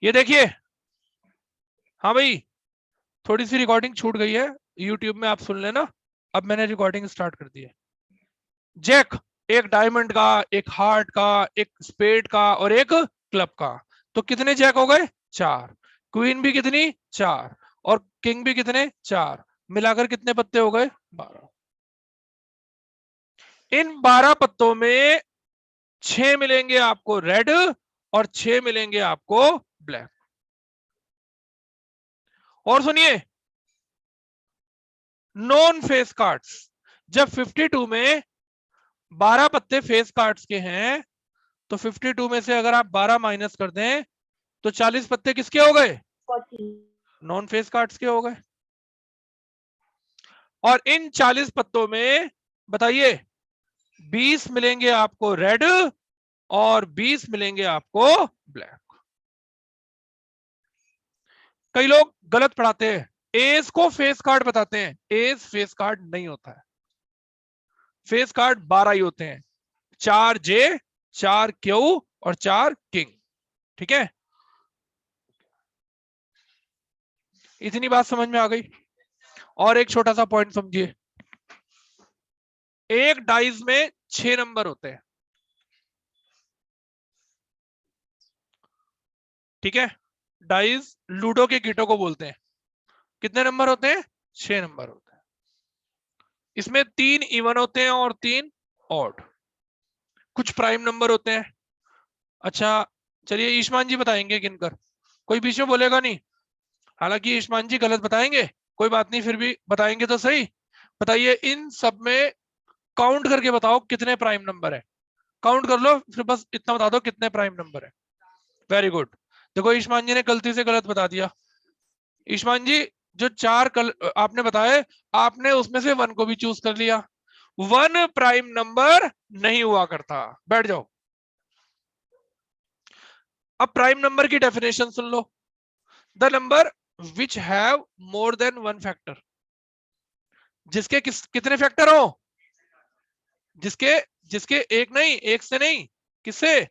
ये देखिए, हाँ भाई, थोड़ी सी रिकॉर्डिंग छूट गई है यूट्यूब में, आप सुन लेना। अब मैंने रिकॉर्डिंग स्टार्ट कर दी है। जैक, एक डायमंड का, एक हार्ट का, एक स्पेड का और एक क्लब का। तो कितने जैक हो गए? 4। क्वीन भी कितनी? 4। और किंग भी कितने? 4। मिलाकर कितने पत्ते हो गए? 12। इन 12 पत्तों में 6 मिलेंगे आपको रेड और 6 मिलेंगे आपको ब्लैक। और सुनिए, नॉन फेस कार्ड्स, जब 52 में 12 पत्ते फेस कार्ड्स के हैं, तो 52 में से अगर आप 12 माइनस कर दें तो 40 पत्ते किसके हो गए? नॉन फेस कार्ड्स के हो गए। और इन 40 पत्तों में बताइए 20 मिलेंगे आपको रेड और 20 मिलेंगे आपको ब्लैक। कई लोग गलत पढ़ाते हैं, एस को फेस कार्ड बताते हैं। एस फेस कार्ड नहीं होता है। फेस कार्ड 12 ही होते हैं, 4 जे, 4 क्यू और 4 किंग। ठीक है, इतनी बात समझ में आ गई। और एक छोटा सा पॉइंट समझिए, एक डाइस में 6 नंबर होते हैं। ठीक है, डाइस लूडो के गिटो को बोलते हैं। कितने नंबर होते हैं? 6 नंबर होते हैं। इसमें 3 इवन होते हैं और 3 ऑड। कुछ प्राइम नंबर होते हैं। अच्छा, चलिए ईशमान जी बताएंगे गिनकर, कोई बीच में बोलेगा नहीं। हालांकि ईशमान जी गलत बताएंगे, कोई बात नहीं, फिर भी बताएंगे तो सही। बताइए इन सब में काउंट करके बताओ कितने प्राइम नंबर है। काउंट कर लो, फिर बस इतना बता दो कितने प्राइम नंबर है। Very good. देखो ईशमान जी ने गलती से गलत बता दिया। ईशमान जी, जो 4 आपने बताए, आपने उसमें से 1 को भी चूज कर लिया। 1 प्राइम नंबर नहीं हुआ करता। बैठ जाओ। अब प्राइम नंबर की definition soon low. The number which have more than 1 factor. जिसके कितने फैक्टर हो? जिसके जिसके एक नहीं, एक से नहीं, किससे?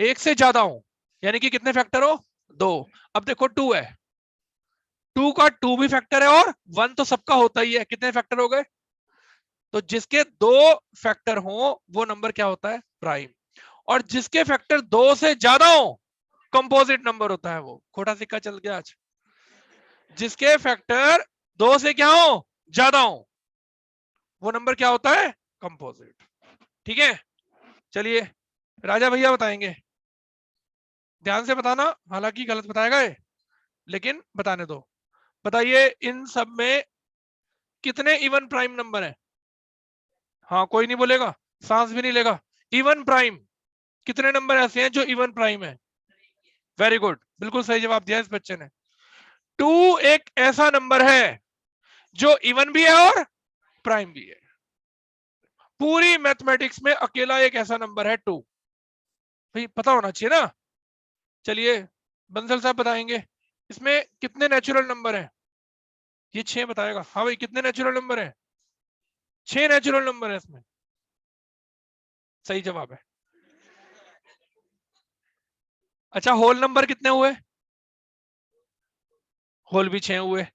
एक से ज्यादा हो, यानी कि कितने फैक्टर हो? 2। अब देखो 2 है, 2 का 2 भी फैक्टर है और 1 तो सबका होता ही है। कितने फैक्टर हो गए? तो जिसके 2 फैक्टर हो वो नंबर क्या होता है? प्राइम। और जिसके फैक्टर 2 से ज्यादा हो, कंपोजिट नंबर होता है वो। खोटा सिक्का चल गया आज। जिसके फैक्टर 2 से क्या हो? ज्यादा हो, वो नंबर क्या होता है? कंपोजिट। ठीक है, चलिए राजा भैया बताएंगे, ध्यान से बताना, हालांकि गलत बताएगा ये, लेकिन बताने दो। बताइए इन सब में कितने इवन प्राइम नंबर है? हाँ, कोई नहीं बोलेगा, सांस भी नहीं लेगा। इवन प्राइम कितने नंबर ऐसे हैं जो इवन प्राइम है? वेरी गुड, बिल्कुल सही जवाब दिया इस बच्चे ने। 2 एक ऐसा नंबर है जो इवन भी है और प्राइम भी है। पूरी मैथमेटिक्स में अकेला एक ऐसा नंबर है 2। भाई पता होना चाहिए ना। चलिए बंसल साहब बताएंगे, इसमें कितने नेचुरल नंबर हैं? ये 6 बताएगा। हाँ भाई, कितने नेचुरल नंबर हैं? 6 नेचुरल नंबर है इसमें। सही जवाब है। अच्छा, होल नंबर कितने हुए? होल भी 6 हुए,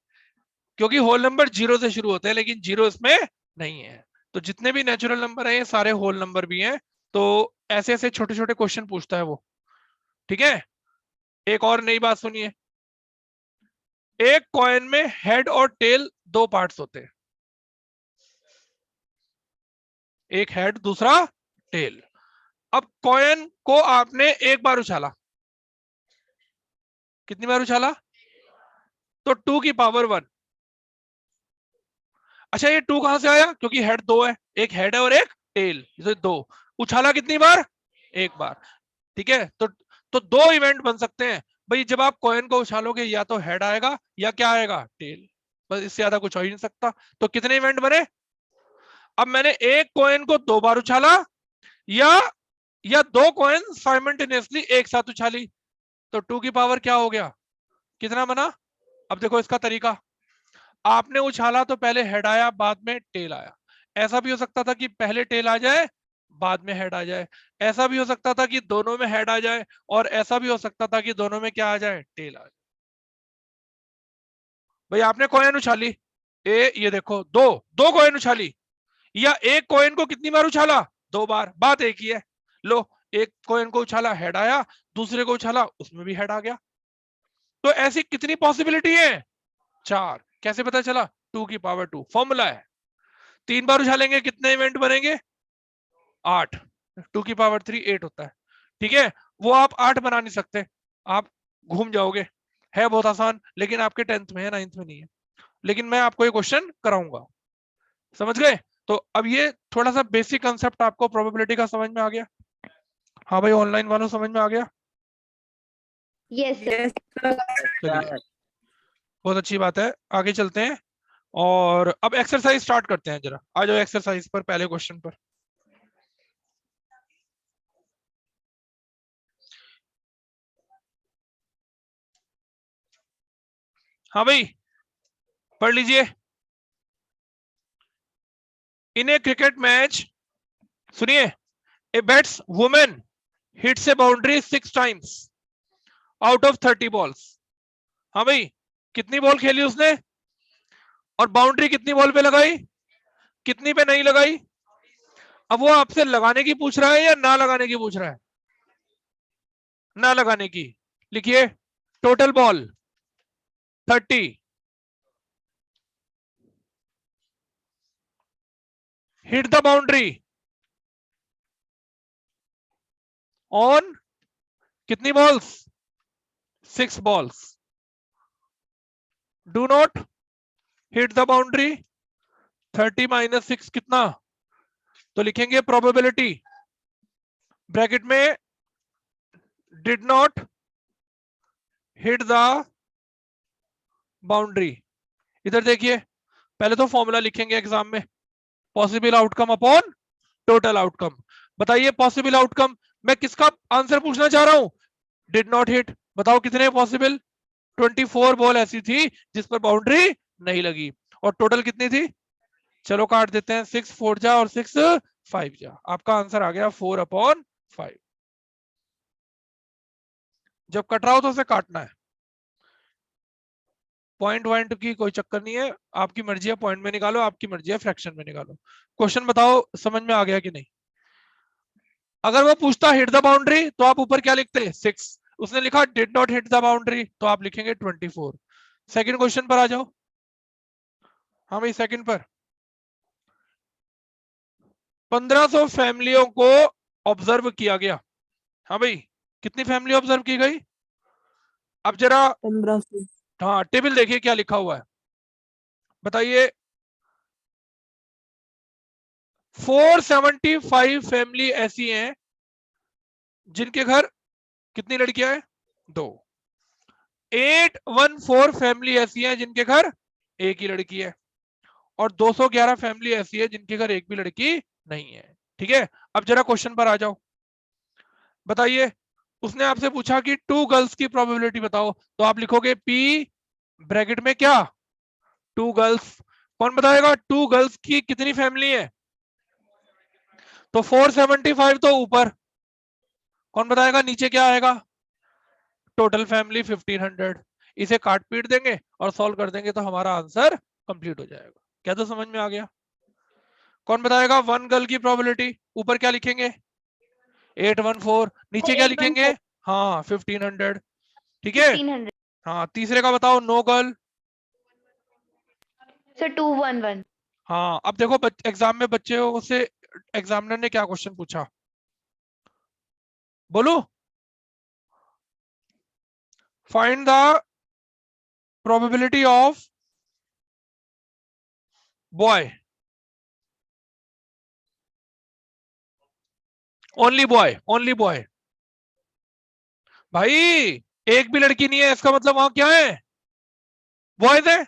क्योंकि होल नंबर 0 से शुरू होते हैं, लेकिन 0 इसमें नहीं है। तो जितने भी नेचुरल नंबर हैं ये सारे होल नंबर भी हैं। तो ऐसे ऐसे छोटे छोटे क्वेश्चन पूछता है वो। ठीक है, एक और नई बात सुनिए। एक कॉइन में हेड और टेल 2 पार्ट्स होते हैं। एक हेड, दूसरा टेल। अब कॉइन को आपने एक बार उछाला, कितनी बार उछाला? तो 2 की पावर 1। अच्छा, ये 2 कहां से आया? क्योंकि हेड 2 है, एक हेड है और एक टेल, तो 2। उछाला कितनी बार? एक बार। ठीक है, तो 2 इवेंट बन सकते हैं भाई। जब आप कॉइन को उछालोगे या तो हेड आएगा या क्या आएगा? टेल। बस, इससे ज्यादा कुछ हो ही नहीं सकता। तो कितने इवेंट बने? अब मैंने एक कॉइन को 2 बार उछाला या 2 कॉइन साइमल्टेनियसली एक साथ उछाली, तो 2 की पावर क्या हो गया? कितना बना? अब देखो इसका तरीका, आपने उछाला तो पहले हेड आया, बाद में टेल आया। ऐसा भी हो सकता था कि पहले टेल आ जाए बाद में हेड आ जाए। ऐसा भी हो सकता था कि दोनों में हेड आ जाए, और ऐसा भी हो सकता था कि दोनों में क्या आ जाए, टेल आ जाए। भाई आपने कॉइन उछाली, ये देखो दो दो कॉइन उछाली, या एक कॉइन को कितनी बार उछाला, 2 बार, बात एक ही है। लो, एक कॉइन को उछाला हेड आया, दूसरे को उछाला उसमें भी हेड आ गया। तो ऐसी कितनी पॉसिबिलिटी है, 4। कैसे पता चला, 2 की पावर 2 फॉर्मूला है। 3 बार उछालेंगे कितने इवेंट बनेंगे, 8। 2 की पावर 3 8 होता है। ठीक है, वो आप 8 बना नहीं सकते, आप घूम जाओगे। है बहुत आसान, लेकिन आपके 10th में है, 9th में नहीं है। लेकिन मैं आपको ये क्वेश्चन कराऊंगा, समझ गए। तो अब ये थोड़ा सा बेसिक कंसेप्ट आपको प्रोबेबिलिटी का समझ में आ गया। हाँ भाई, ऑनलाइन वालों समझ में आ गया। Yes sir. चलिए, बहुत अच्छी बात है, आगे चलते हैं। और अब एक्सरसाइज स्टार्ट करते हैं, जरा आ जाओ एक्सरसाइज पर, पहले क्वेश्चन पर। हाँ भाई, पढ़ लीजिए। इन ए क्रिकेट मैच, सुनिए, a batswoman hits a boundary 6 times out of 30 balls. हाँ भाई, कितनी बॉल खेली उसने, और बाउंड्री कितनी बॉल पे लगाई, कितनी पे नहीं लगाई। अब वो आपसे लगाने की पूछ रहा है या ना लगाने की पूछ रहा है, ना लगाने की। लिखिए, total ball 30, hit the boundary on कितनी balls, 6 balls. Do not hit the boundary, 30 minus 6 कितना, तो लिखेंगे प्रोबेबिलिटी ब्रैकेट में did not hit the boundary. इधर देखिए, पहले तो फॉर्मूला लिखेंगे एग्जाम में, possible outcome upon total outcome. बताइए पॉसिबल आउटकम, मैं किसका आंसर पूछना चाह रहा हूं, डिड नॉट हिट। बताओ कितने पॉसिबल, 24 बॉल ऐसी थी जिस पर बाउंड्री नहीं लगी, और टोटल कितनी थी, चलो काट देते हैं, 6 4 जा और 6 5 जा। आपका आंसर आ गया 4/5। जब कट रहा हो तो उसे काटना है, पॉइंट वॉइंट की कोई चक्कर नहीं है, आपकी मर्जी है पॉइंट में निकालो, आपकी मर्जी है फ्रैक्शन में निकालो। क्वेश्चन बताओ समझ में आ गया कि नहीं। अगर वो पूछता हिट द बाउंड्री तो आप ऊपर क्या लिखते, 6। उसने लिखा did not hit the boundary तो आप लिखेंगे 24। सेकंड क्वेश्चन पर आ जाओ। हाँ भाई, सेकंड पर, 1500 फैमिलियों को ऑब्जर्व किया गया। हाँ भाई, कितनी फैमिली ऑब्जर्व की गई, अब जरा 1500। हाँ टेबल देखिए क्या लिखा हुआ है, बताइए। 475 फैमिली ऐसी हैं जिनके घर कितनी लड़कियां हैं, 2। 814 फैमिली ऐसी हैं जिनके घर एक ही लड़की है, और 211 फैमिली ऐसी है जिनके घर एक भी लड़की नहीं है। ठीक है, अब जरा क्वेश्चन पर आ जाओ। बताइए, उसने आपसे पूछा कि 2 गर्ल्स की प्रोबेबिलिटी बताओ, तो आप लिखोगे P ब्रैकेट में क्या, 2 गर्ल्स। कौन बताएगा 2 गर्ल्स की कितनी फैमिली है, तो 475 तो ऊपर, कौन बताएगा नीचे क्या आएगा, टोटल फैमिली 1500। इसे काट पीट देंगे और सॉल्व कर देंगे तो हमारा आंसर कंप्लीट हो जाएगा। क्या तो समझ में आ गया। कौन बताएगा 1 गर्ल की प्रोबेबिलिटी, ऊपर क्या लिखेंगे 814, नीचे क्या लिखेंगे, 814 हाँ 1500। ठीक है, 1500 हाँ तीसरे का बताओ, नो गर्ल। सर 211 हाँ अब देखो एग्जाम में बच्चे से एग्जामिनर ने क्या क्वेश्चन पूछा, बोलो, find the probability of boy, only boy, only boy. भाई एक भी लड़की नहीं है, इसका मतलब वहां क्या है, बॉयज है।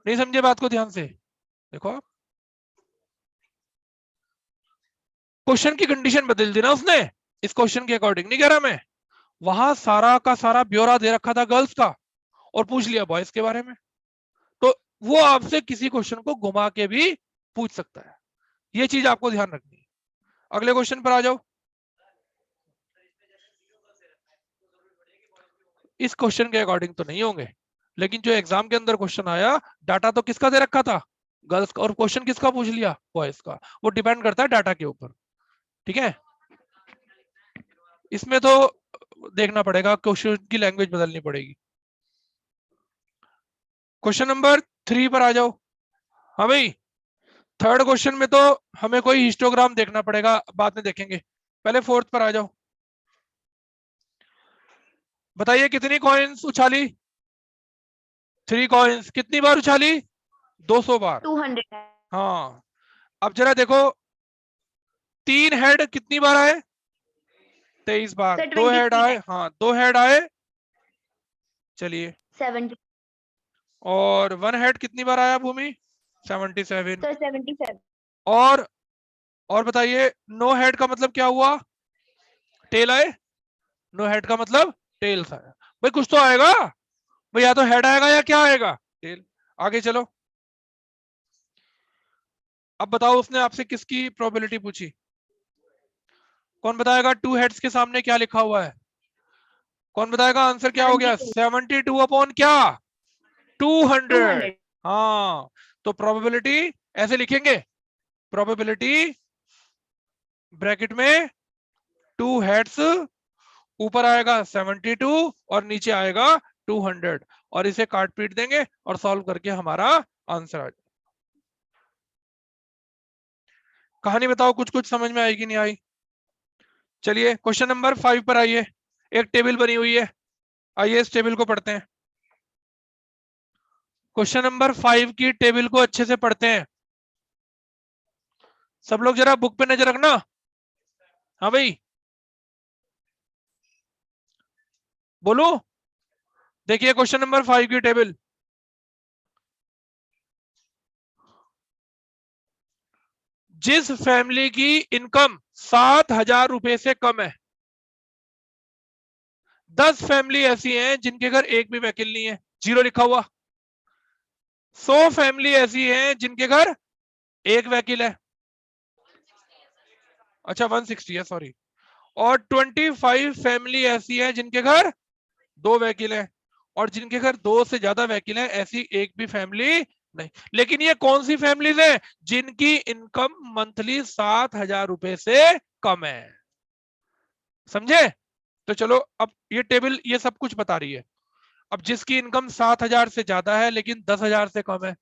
नहीं समझे बात को ध्यान से, देखो आप क्वेश्चन की कंडीशन बदल दी ना उसने, इस क्वेश्चन के अकॉर्डिंग नहीं कह रहा मैं। वहां सारा का सारा ब्यौरा दे रखा था गर्ल्स का, और पूछ लिया बॉयज के बारे में। तो वो आपसे किसी क्वेश्चन को घुमा के भी पूछ सकता है, ये चीज आपको ध्यान रखनी है। अगले क्वेश्चन पर आ जाओ। इस क्वेश्चन के अकॉर्डिंग तो नहीं होंगे, लेकिन जो एग्जाम के अंदर क्वेश्चन आया, डाटा तो किसका दे रखा था, गर्ल्स का, और क्वेश्चन किसका पूछ लिया, बॉयज का। वो डिपेंड करता है डाटा के ऊपर, ठीक है। इसमें तो देखना पड़ेगा, क्वेश्चन की लैंग्वेज बदलनी पड़ेगी। क्वेश्चन नंबर 3 पर आ जाओ। हाँ भाई, थर्ड क्वेश्चन में तो हमें कोई हिस्टोग्राम देखना पड़ेगा, बाद में देखेंगे। पहले फोर्थ पर आ जाओ। बताइए कितनी कॉइन्स उछाली, 3 कॉइन्स कितनी बार उछाली, 200 बार। 200. हाँ, अब जरा देखो, 3 हेड कितनी बार आए, 23 बार। Sir, 2 हेड 23 आए, times. हाँ 2 हेड आए, चलिए। 70. और 1 हेड कितनी बार आया भूमि, 77। Sir, 77. और बताइए, 9 हेड का मतलब क्या हुआ, टेल आए, 9 हेड का मतलब टेल्स आया। भाई कुछ तो आएगा भाई, या तो हेड आएगा या क्या आएगा, टेल। आगे चलो, अब बताओ उसने आपसे किसकी प्रोबेबिलिटी पूछी, कौन बताएगा 2 हेड्स के सामने क्या लिखा हुआ है, कौन बताएगा आंसर क्या हो गया, 72. 72 अपॉन क्या, 200। 200. हाँ, तो प्रोबेबिलिटी ऐसे लिखेंगे, प्रोबेबिलिटी ब्रैकेट में 2 हेड्स, ऊपर आएगा 72 और नीचे आएगा 200, और इसे काट पीट देंगे और सॉल्व करके हमारा आंसर आ जाए। कहानी बताओ, कुछ कुछ समझ में आएगी नहीं आई। चलिए क्वेश्चन नंबर 5 पर आइए। एक टेबल बनी हुई है, आइए इस टेबल को पढ़ते हैं। क्वेश्चन नंबर 5 की टेबल को अच्छे से पढ़ते हैं। सब लोग जरा बुक पे नजर रखना। हाँ भाई बोलो, देखिए क्वेश्चन नंबर 5 की टेबल। जिस फैमिली की इनकम 7,000 रुपए से कम है, 10 फैमिली ऐसी हैं जिनके घर एक भी वकील नहीं है, 0 लिखा हुआ। 100 फैमिली ऐसी हैं जिनके घर एक वकील है, अच्छा 160 है सॉरी। और 25 फैमिली ऐसी है जिनके घर 2 वकील हैं, और जिनके घर 2 से ज्यादा वकील हैं ऐसी एक भी फैमिली नहीं। लेकिन ये कौन सी फैमिलीज है, जिनकी इनकम मंथली 7,000 रुपए से कम है, समझे। तो चलो, अब ये टेबल ये सब कुछ बता रही है। अब जिसकी इनकम 7,000 से ज्यादा है लेकिन 10,000 से कम है,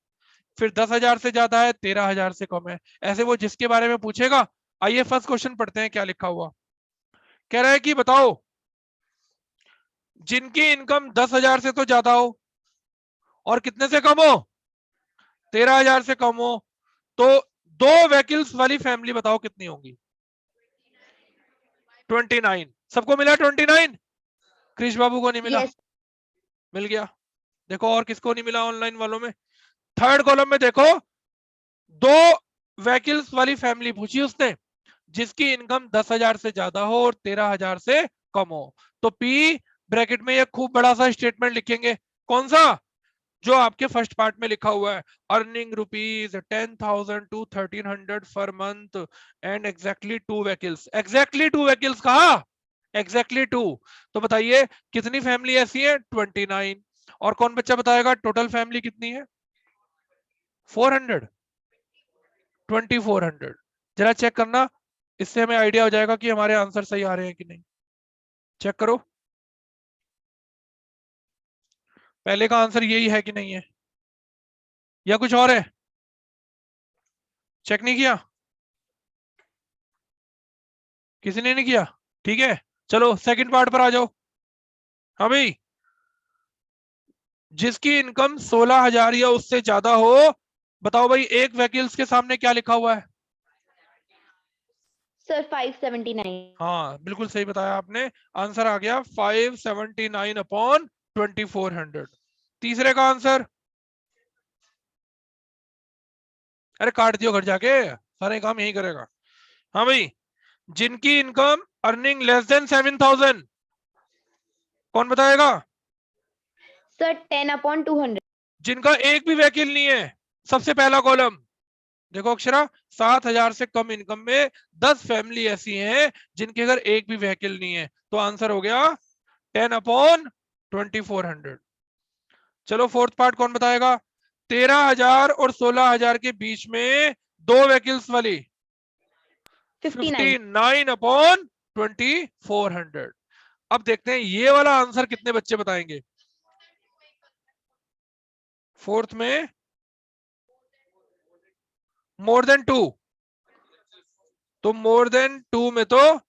फिर 10,000 से ज्यादा है 13,000 से कम है, ऐसे वो जिसके बारे में पूछेगा। आइए फर्स्ट क्वेश्चन पढ़ते हैं, क्या लिखा हुआ। कह रहा है कि बताओ, जिनकी इनकम 10,000 से तो ज्यादा हो और कितने से कम हो, 13,000 से कम हो, तो 2 व्हीकल्स वाली फैमिली बताओ कितनी होंगी, 29। सबको मिला 29, क्रिश बाबू को नहीं मिला, Yes. मिल गया। देखो और किसको नहीं मिला ऑनलाइन वालों में, थर्ड कॉलम में देखो, 2 व्हीकल्स वाली फैमिली पूछी उसने, जिसकी इनकम 10,000 से ज्यादा हो और 13,000 से कम हो। तो पी ब्रैकेट में ये खूब बड़ा सा स्टेटमेंट लिखेंगे, कौन सा, जो आपके फर्स्ट पार्ट में लिखा हुआ है, earning rupees 10,000 to 1,300 per month and exactly 2 vehicles. Exactly 2 vehicles कहा, एग्जैक्टली 2। तो बताइए कितनी फैमिली ऐसी है, 29। और कौन बच्चा बताएगा टोटल फैमिली कितनी है, 400, 2,400। जरा चेक करना, इससे हमें आइडिया हो जाएगा कि हमारे आंसर सही आ रहे हैं कि नहीं। चेक करो पहले का आंसर यही है कि नहीं है, या कुछ और है, चेक नहीं किया किसी ने, नहीं किया, ठीक है। चलो सेकंड पार्ट पर आ जाओ। हाँ भाई, जिसकी इनकम 16,000 या उससे ज्यादा हो, बताओ भाई एक वकील्स के सामने क्या लिखा हुआ है। Sir, 579. हाँ बिल्कुल सही बताया आपने, आंसर आ गया 579 अपॉन 2,400। तीसरे का आंसर, अरे काट दियो घर जाके, सारे काम यही करेगा। हाँ भाई, जिनकी इनकम अर्निंग लेस देन 7,000, कौन बताएगा, Sir, 10 upon 200. जिनका एक भी व्हीकल नहीं है, सबसे पहला कॉलम देखो अक्षरा, 7,000 से कम इनकम में 10 फैमिली ऐसी हैं जिनके घर एक भी व्हीकल नहीं है, तो आंसर हो गया 10/2400। चलो फोर्थ पार्ट कौन बताएगा? 13,000 और 16,000 के बीच में दो व्हीकल्स वाली 59. 59/2400। अब देखते हैं ये वाला आंसर कितने बच्चे बताएंगे। फोर्थ में मोर देन 2, तो मोर देन 2 में तो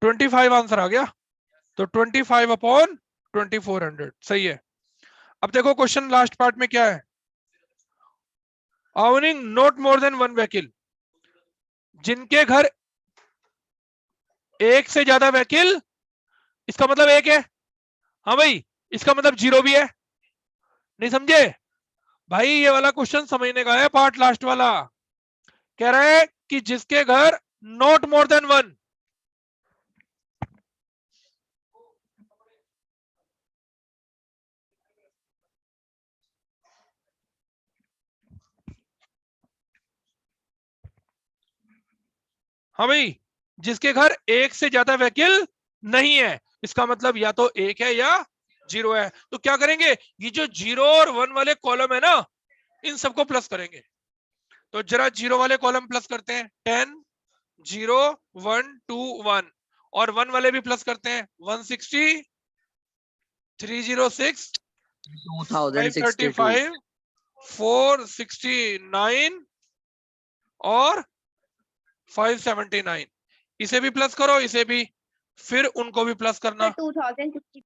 25 आंसर आ गया, तो 25/2400 सही है। अब देखो क्वेश्चन लास्ट पार्ट में क्या है, ओवनिंग नॉट मोर देन 1 व्हीकल, जिनके घर एक से ज्यादा व्हीकल, इसका मतलब एक है, हाँ भाई, इसका मतलब 0 भी है, नहीं समझे भाई? ये वाला क्वेश्चन समझने का है, पार्ट लास्ट वाला कह रहा है कि जिसके घर नॉट मोर देन 1, हाँ भाई, जिसके घर एक से ज्यादा व्हीकल नहीं है, इसका मतलब या तो एक है या 0 है। तो क्या करेंगे, ये जो 0 और 1 वाले कॉलम है ना, इन सबको प्लस करेंगे। तो जरा 0 वाले कॉलम प्लस करते हैं, 10 0 1 2 1, और 1 वाले भी प्लस करते हैं, 160 306 2062 535 469 और 579। इसे भी प्लस करो, इसे भी, फिर उनको भी प्लस करना, 2060.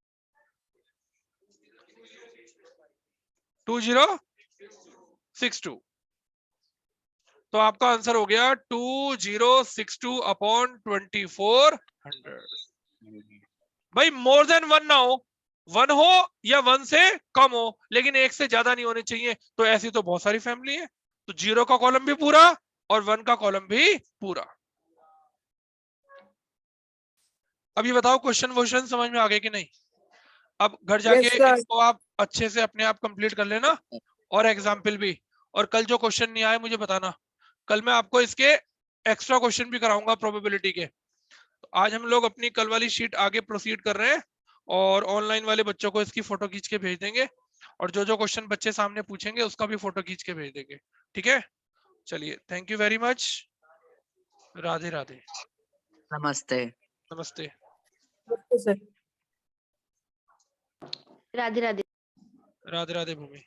2062। तो आपका आंसर हो गया 2062/2400। भाई मोर देन 1 ना हो, 1 हो या 1 से कम हो, लेकिन एक से ज्यादा नहीं होने चाहिए। तो ऐसी तो बहुत सारी फैमिली है, तो 0 का कॉलम भी पूरा और 1 का कॉलम भी पूरा। अब ये बताओ क्वेश्चन समझ में आ गए कि नहीं? अब घर जाके Yes, sir. इसको आप अच्छे से अपने आप कंप्लीट कर लेना, और एग्जाम्पल भी। और कल जो क्वेश्चन नहीं आए मुझे बताना, कल मैं आपको इसके एक्स्ट्रा क्वेश्चन भी कराऊंगा प्रोबेबिलिटी के। तो आज हम लोग अपनी कल वाली शीट आगे प्रोसीड कर रहे हैं, और ऑनलाइन वाले बच्चों को इसकी फोटो खींच के भेज देंगे, और जो जो क्वेश्चन बच्चे सामने पूछेंगे उसका भी फोटो खींच के भेज देंगे, ठीक है? चलिए, thank you very much. Radhe Radhe. नमस्ते। नमस्ते। राधे राधे. राधे राधे भूमि।